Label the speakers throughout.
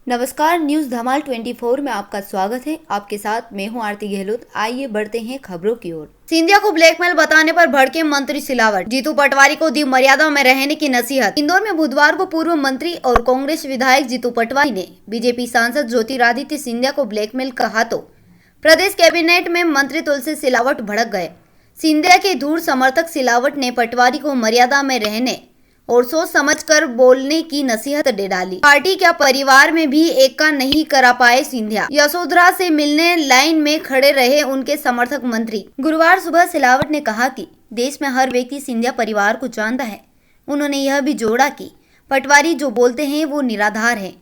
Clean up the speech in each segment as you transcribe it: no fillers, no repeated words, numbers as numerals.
Speaker 1: नमस्कार, न्यूज धमाल 24 में आपका स्वागत है। आपके साथ मैं हूं आरती गहलोत। आइए बढ़ते हैं खबरों की ओर। सिंधिया को ब्लैकमेल बताने पर भड़के मंत्री सिलावट। जीतू पटवारी को दी मर्यादा में रहने की नसीहत। इंदौर में बुधवार को पूर्व मंत्री और कांग्रेस विधायक जीतू पटवारी ने बीजेपी सांसद ज्योतिरादित्य सिंधिया को ब्लैकमेल कहा तो प्रदेश कैबिनेट में मंत्री तुलसी सिलावट भड़क गए। सिंधिया के धूढ़ समर्थक सिलावट ने पटवारी को मर्यादा में रहने और सोच समझकर बोलने की नसीहत दे डाली। पार्टी क्या परिवार में भी एक का नहीं करा पाए सिंधिया। यशोधरा से मिलने लाइन में खड़े रहे उनके समर्थक मंत्री। गुरुवार सुबह सिलावट ने कहा कि देश में हर व्यक्ति सिंधिया परिवार को जानता है। उन्होंने यह भी जोड़ा कि पटवारी जो बोलते हैं वो निराधार है।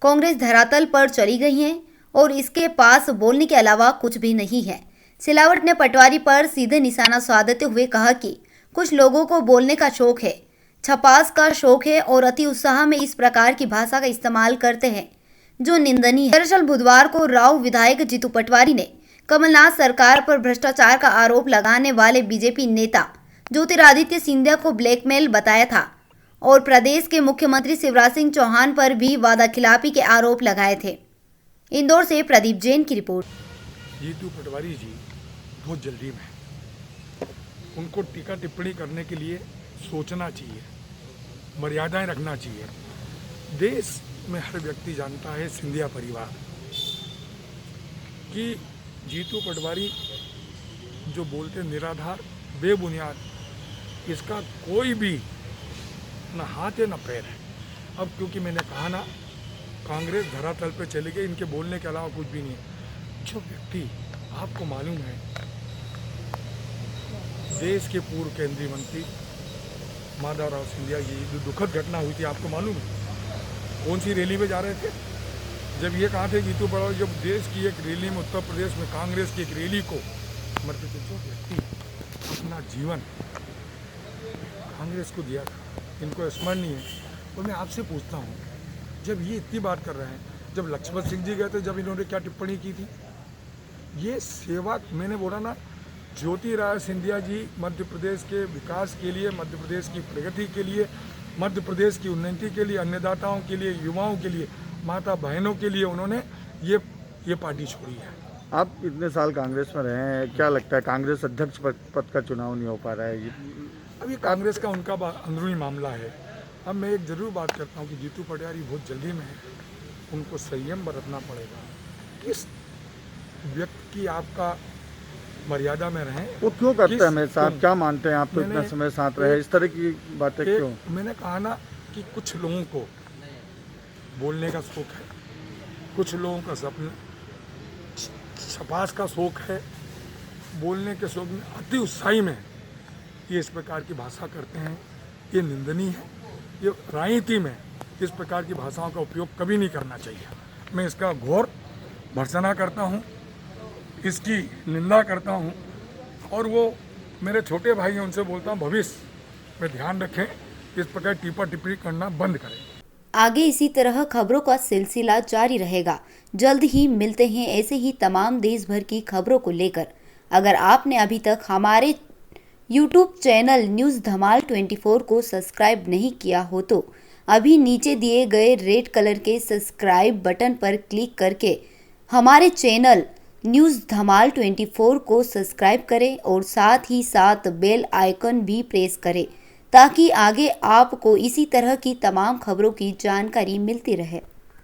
Speaker 1: कांग्रेस धरातल पर चली गई है और इसके पास बोलने के अलावा कुछ भी नहीं है। सिलावट ने पटवारी पर सीधे निशाना साधते हुए कहा कि कुछ लोगों को बोलने का शौक है, छपास का शौक है और अति उत्साह में इस प्रकार की भाषा का इस्तेमाल करते हैं जो निंदनीय है। दरअसल बुधवार को राव विधायक जीतू पटवारी ने कमलनाथ सरकार पर भ्रष्टाचार का आरोप लगाने वाले बीजेपी नेता ज्योतिरादित्य सिंधिया को ब्लैकमेल बताया था और प्रदेश के मुख्यमंत्री शिवराज सिंह चौहान पर भी वादाखिलाफी के आरोप लगाए थे। इंदौर से प्रदीप जैन की रिपोर्ट।
Speaker 2: जीतू पटवारी जी बहुत जल्दी में, उनको टीका टिप्पणी करने के लिए सोचना चाहिए, मर्यादाएं रखना चाहिए। देश में हर व्यक्ति जानता है सिंधिया परिवार कि जीतू पटवारी जो बोलते निराधार बेबुनियाद, इसका कोई भी न हाथ है न पैर है। अब क्योंकि मैंने कहा ना, कांग्रेस धरातल पे चली गई, इनके बोलने के अलावा कुछ भी नहीं है। जो व्यक्ति आपको मालूम है, देश के पूर्व केंद्रीय मंत्री माधवराव सिंधिया जी, जो दुखद घटना हुई थी, आपको मालूम है कौन सी रैली में जा रहे थे? जब ये कहा थे जीतू पटवारी, जब देश की एक रैली में, उत्तर प्रदेश में कांग्रेस की एक रैली को समर्पित, जो व्यक्ति अपना जीवन कांग्रेस को दिया था, इनको स्मरणीय है। और मैं आपसे पूछता हूँ, जब ये इतनी बात कर रहे हैं, जब लक्ष्मण सिंह जी गए थे, जब इन्होंने क्या टिप्पणी की थी? ये सेवा, मैंने बोला ना, ज्योतिरादित्य सिंधिया जी मध्य प्रदेश के विकास के लिए, मध्य प्रदेश की प्रगति के लिए, मध्य प्रदेश की उन्नति के लिए, अन्नदाताओं के लिए, युवाओं के लिए, माता बहनों के लिए उन्होंने ये पार्टी छोड़ी है।
Speaker 3: आप इतने साल कांग्रेस में रहे हैं, क्या लगता है कांग्रेस अध्यक्ष पद का चुनाव नहीं हो पा रहा है?
Speaker 2: अब ये कांग्रेस का उनका अंदरूनी मामला है। अब मैं एक ज़रूर बात करता हूँ कि जीतू पटवारी बहुत जल्दी में है, उनको संयम बरतना पड़ेगा। किस व्यक्ति की आपका मर्यादा में रहें,
Speaker 3: वो क्यों करते हैं मेरे साथ? क्या मानते हैं आप? तो इतना समय साथ रहे, इस तरह की बातें क्यों?
Speaker 2: मैंने कहा ना कि कुछ लोगों को बोलने का शौक है, कुछ लोगों का सपना छपास का शौक है, बोलने के शौक में, अति उत्साही में ये इस प्रकार की भाषा करते हैं। ये निंदनीय है। ये राजनीति में इस प्रकार की भाषाओं का उपयोग कभी नहीं करना चाहिए। मैं इसका घोर भर्त्सना करता हूँ, इसकी निंदा करता हूँ, और वो मेरे छोटे भाई हैं, उनसे बोलता हूँ भविष्य में ध्यान रखें, इस प्रकार टीपा टिप्पणी करना बंद करें।
Speaker 1: आगे इसी तरह खबरों का सिलसिला जारी रहेगा। जल्द ही मिलते हैं ऐसे ही तमाम देश भर की खबरों को लेकर। अगर आपने अभी तक हमारे YouTube चैनल न्यूज़ धमाल 24 को सब्सक्राइब नहीं किया हो तो अभी नीचे दिए गए रेड कलर के सब्सक्राइब बटन पर क्लिक करके हमारे चैनल न्यूज़ धमाल 24 को सब्सक्राइब करें और साथ ही साथ बेल आइकन भी प्रेस करें ताकि आगे आपको इसी तरह की तमाम खबरों की जानकारी मिलती रहे।